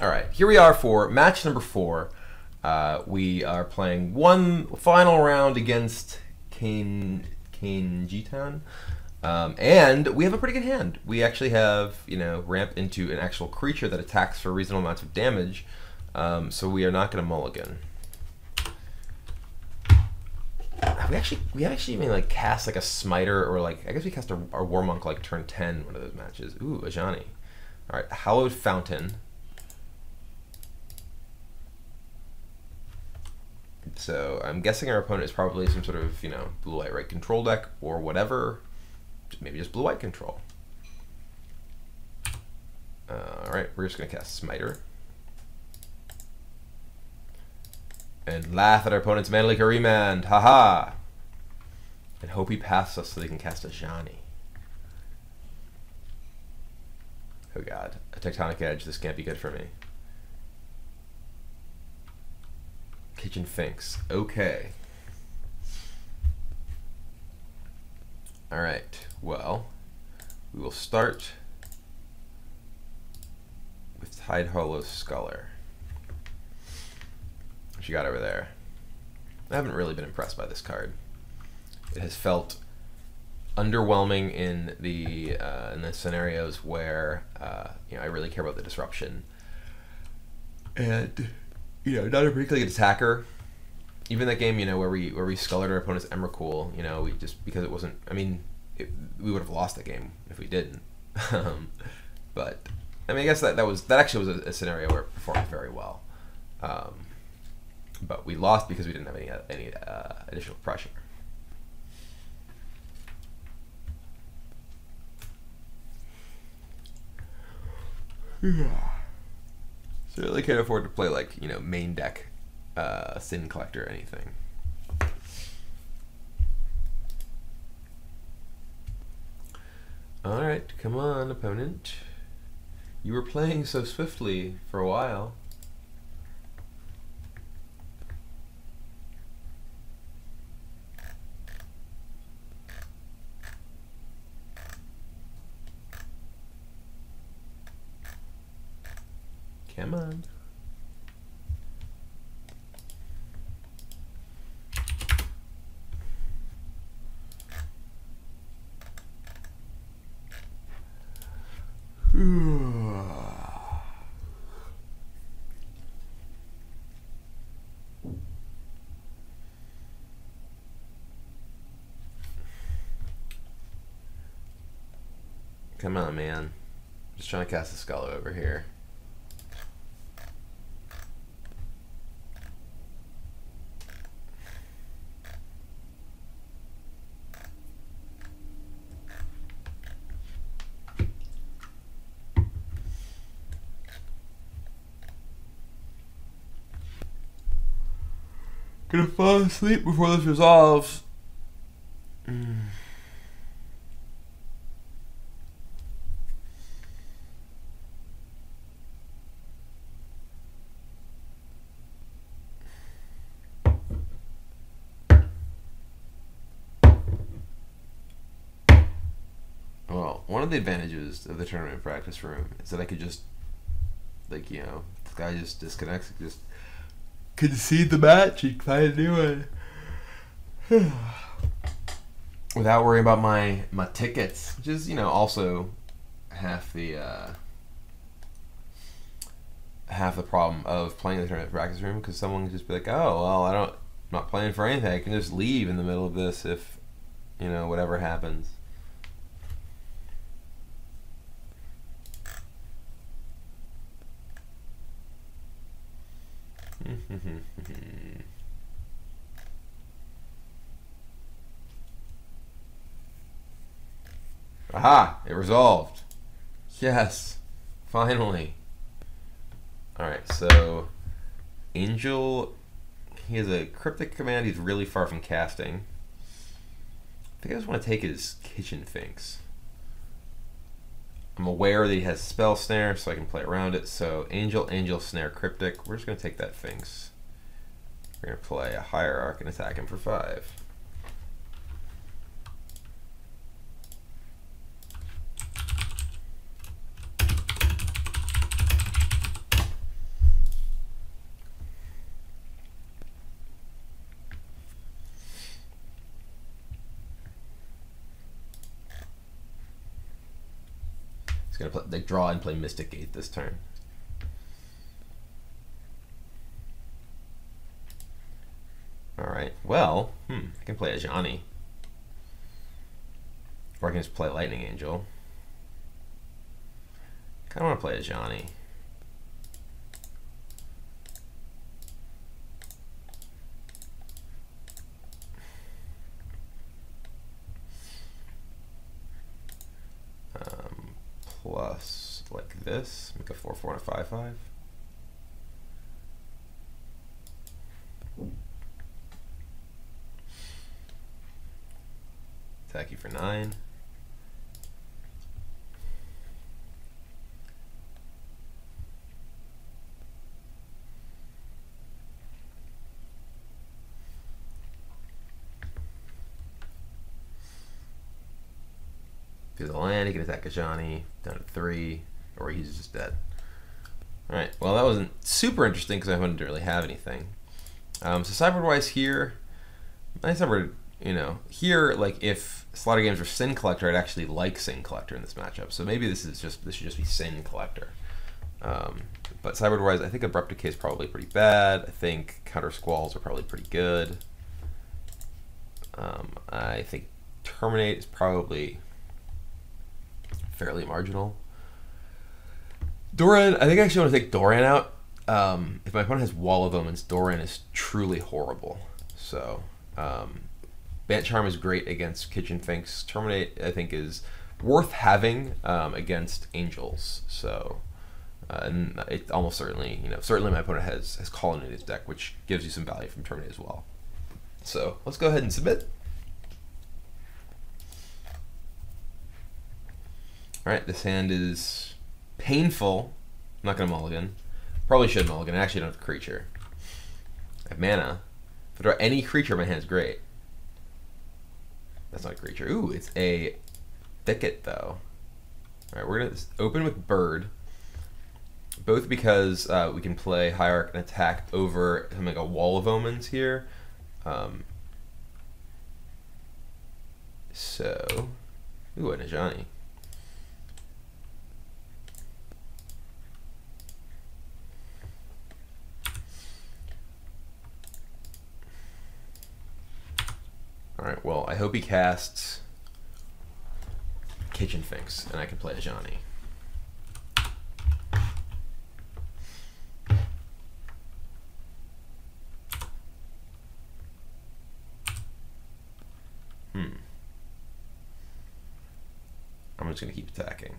All right, here we are for match number 4. We are playing one final round against Kane Jitan. And we have a pretty good hand. We actually have, ramp into an actual creature that attacks for reasonable amounts of damage. So we are not going to mulligan. We actually even like cast like a smiter, or like I guess we cast our Warmonk like turn 10 one of those matches. Ooh, Ajani. All right, Hallowed Fountain. So I'm guessing our opponent is probably some sort of blue-white red control deck or whatever. Maybe just blue-white control. All right, we're just gonna cast Smiter and laugh at our opponent's Manly Remand. Haha! And hope he passes us so they can cast Ajani. Oh god, a Tectonic Edge. This can't be good for me. Kitchen Finks. Okay. All right. Well, we will start with Tide Hollow Sculler. What you got over there? I haven't really been impressed by this card. It has felt underwhelming in the scenarios where I really care about the disruption, and not a particularly good attacker. Even that game, where we scullered our opponent's Emrakul, we just, because it wasn't. I mean, we would have lost that game if we didn't. But I mean, I guess that actually was a scenario where it performed very well. But we lost because we didn't have any additional pressure. Certainly can't afford to play like main deck Sin Collector or anything. All right, come on, opponent. You were playing so swiftly for a while. Come on. Come on, man. Just trying to cast a skull over here. Gonna fall asleep before this resolves. Well, one of the advantages of the tournament practice room is that I could just, this guy just disconnects, just concede the match and find a new one without worrying about my tickets, which is also half the problem of playing the tournament practice room, because someone can just be like, oh well, I'm not playing for anything, I can just leave in the middle of this if whatever happens. Aha! It resolved. Yes, finally. All right, so Angel, he has a cryptic command he's really far from casting. I think I just want to take his Kitchen Finks. I'm aware that he has Spell Snare, so I can play around it. So Angel, Snare, Cryptic. We're just going to take that Finks. We're going to play a Hierarch and attack him for 5. gonna play, draw and play Mystic Gate this turn. Alright, well, I can play a Ajani. Or I can just play Lightning Angel. Kinda wanna play a Ajani. Plus, like this, make a 4/4 and a 5/5. Attack you for 9. If he's a land, he can attack Ajani down to 3, or he's just dead. Alright, well that wasn't super interesting because I wouldn't really have anything. So sideboard-wise here, my sideboard, you know, here, like if StarCityGames were Sin Collector, I'd actually like Sin Collector in this matchup. So maybe this should just be Sin Collector. But sideboard-wise, I think Abrupt Decay is probably pretty bad. I think Counter Squalls are probably pretty good. I think Terminate is probably fairly marginal. Doran, I think I actually want to take Doran out. If my opponent has Wall of Omens, Doran is truly horrible. So, Bant Charm is great against Kitchen Finks. Terminate, I think, is worth having against Angels. So, and it almost certainly, you know, certainly my opponent has Colin in his deck, which gives you some value from Terminate as well. So, let's go ahead and submit. Alright, this hand is painful. I'm not going to mulligan. Probably should mulligan. I actually don't have a creature. I have mana. If I draw any creature, my hand's great. That's not a creature. Ooh, it's a Thicket, though. Alright, we're going to open with Bird. Both because we can play Hierarch and attack over something like a Wall of Omens here. Ooh, an Ajani. Alright, well, I hope he casts Kitchen Finks, and I can play Ajani. I'm just going to keep attacking.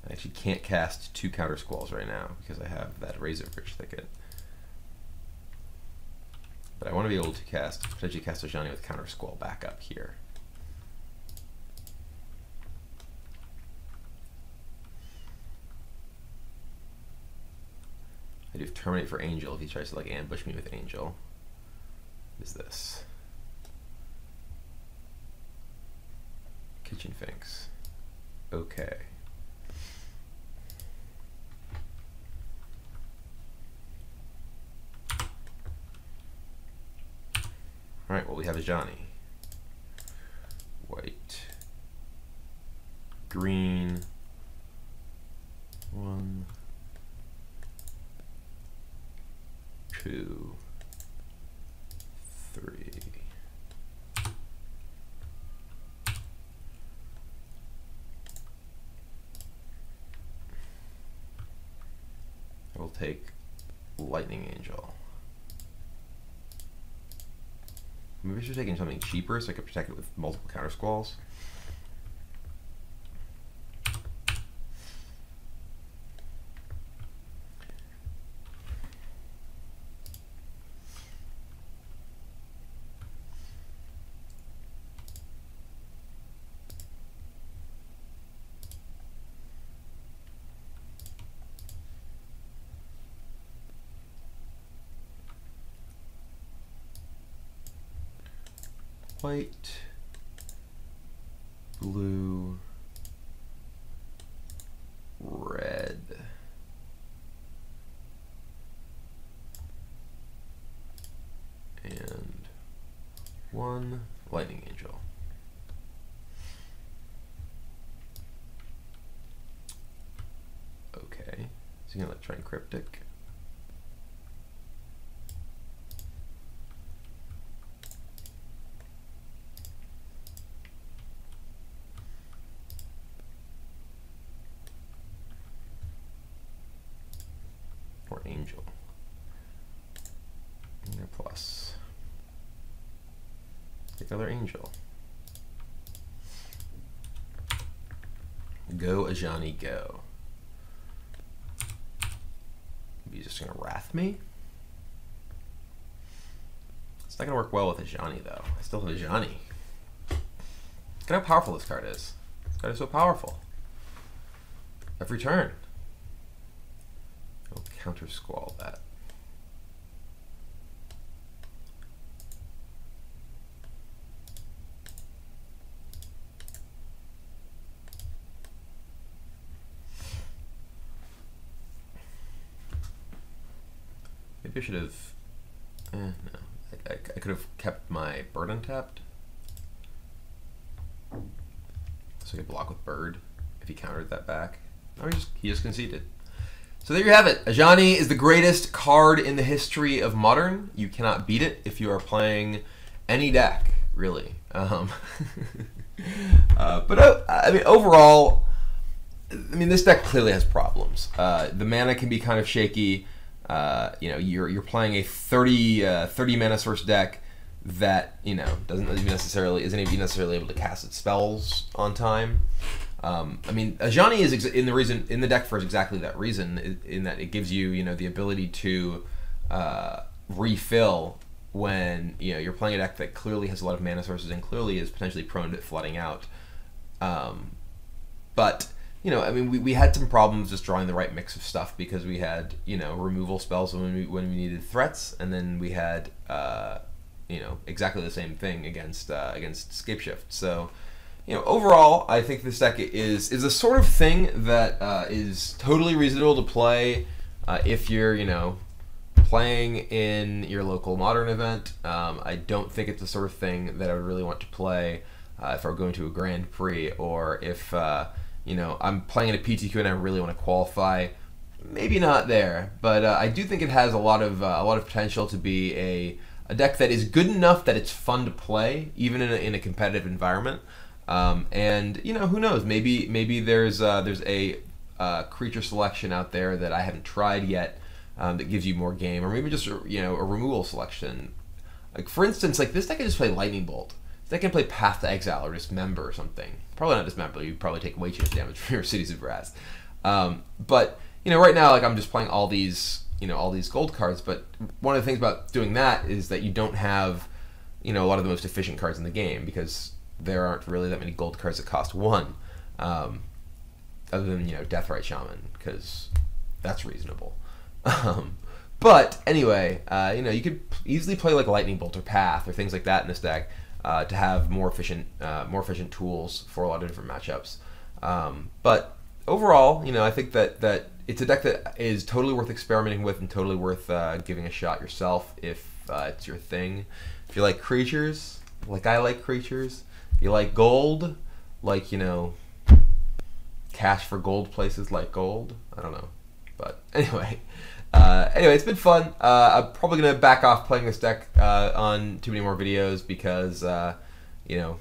I actually can't cast 2 Counter Squalls right now because I have that Razorfish Thicket. But I want to be able to potentially cast Ajani with Counter Squall back up here. I do Terminate for Angel if he tries to like ambush me with Angel. What is this? Kitchen Finks. Okay. Alright, well we have Ajani. White. Green. 1. 2. 3. I will take Lightning Angel. Maybe I should have taken something cheaper so I could protect it with multiple Counter Squalls. White, blue, red. 1 Lightning Angel. Okay, so you're gonna try and Cryptic. Or Angel. Plus. Take another Angel. Go Ajani, go. He's just gonna Wrath me? It's not gonna work well with Ajani though. I still have Ajani. Look at how powerful this card is. This card is so powerful. Every turn. I'll counter Squall that. Maybe I should have. No, I could have kept my bird untapped, so I could block with bird if he countered that back. No, he just conceded. So there you have it. Ajani is the greatest card in the history of Modern. You cannot beat it if you are playing any deck, really. But I mean, overall, I mean, this deck clearly has problems. The mana can be kind of shaky. You know, you're playing a 30 mana source deck that, you know, isn't even necessarily able to cast its spells on time. I mean, Ajani is in the deck for exactly that reason, in that it gives you, you know, the ability to refill when, you know, you're playing a deck that clearly has a lot of mana sources and clearly is potentially prone to flooding out. But you know, I mean, we had some problems just drawing the right mix of stuff because we had, you know, removal spells when we needed threats, and then we had, you know, exactly the same thing against Scapeshift. So, you know, overall, I think this deck is the sort of thing that is totally reasonable to play if you're, you know, playing in your local Modern event. I don't think it's the sort of thing that I would really want to play if I were going to a Grand Prix, or if you know, I'm playing in a PTQ and I really want to qualify. Maybe not there, but I do think it has a lot of potential to be a deck that is good enough that it's fun to play, even in a competitive environment. And you know, who knows? Maybe there's a creature selection out there that I haven't tried yet that gives you more game, or maybe just, you know, a removal selection. Like for instance, like this deck can just play Lightning Bolt. They can play Path to Exile or Dismember or something. Probably not Dismember. You probably take way too much damage from your Cities of Brass. But you know, right now, like I'm just playing all these, you know, all these gold cards. But one of the things about doing that is that you don't have, you know, a lot of the most efficient cards in the game, because there aren't really that many gold cards that cost 1, other than, you know, Deathrite Shaman, because that's reasonable. But anyway, you know, you could easily play like Lightning Bolt or Path or things like that in this deck. To have more efficient tools for a lot of different matchups. But overall, you know, I think that it's a deck that is totally worth experimenting with and totally worth giving a shot yourself if it's your thing. If you like creatures, like I like creatures, you like gold, like, you know, cash for gold places like gold. I don't know, but anyway. Anyway, it's been fun. I'm probably going to back off playing this deck on too many more videos because, you know,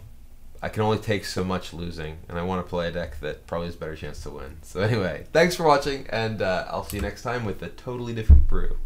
I can only take so much losing, and I want to play a deck that probably has a better chance to win. So anyway, thanks for watching, and I'll see you next time with a totally different brew.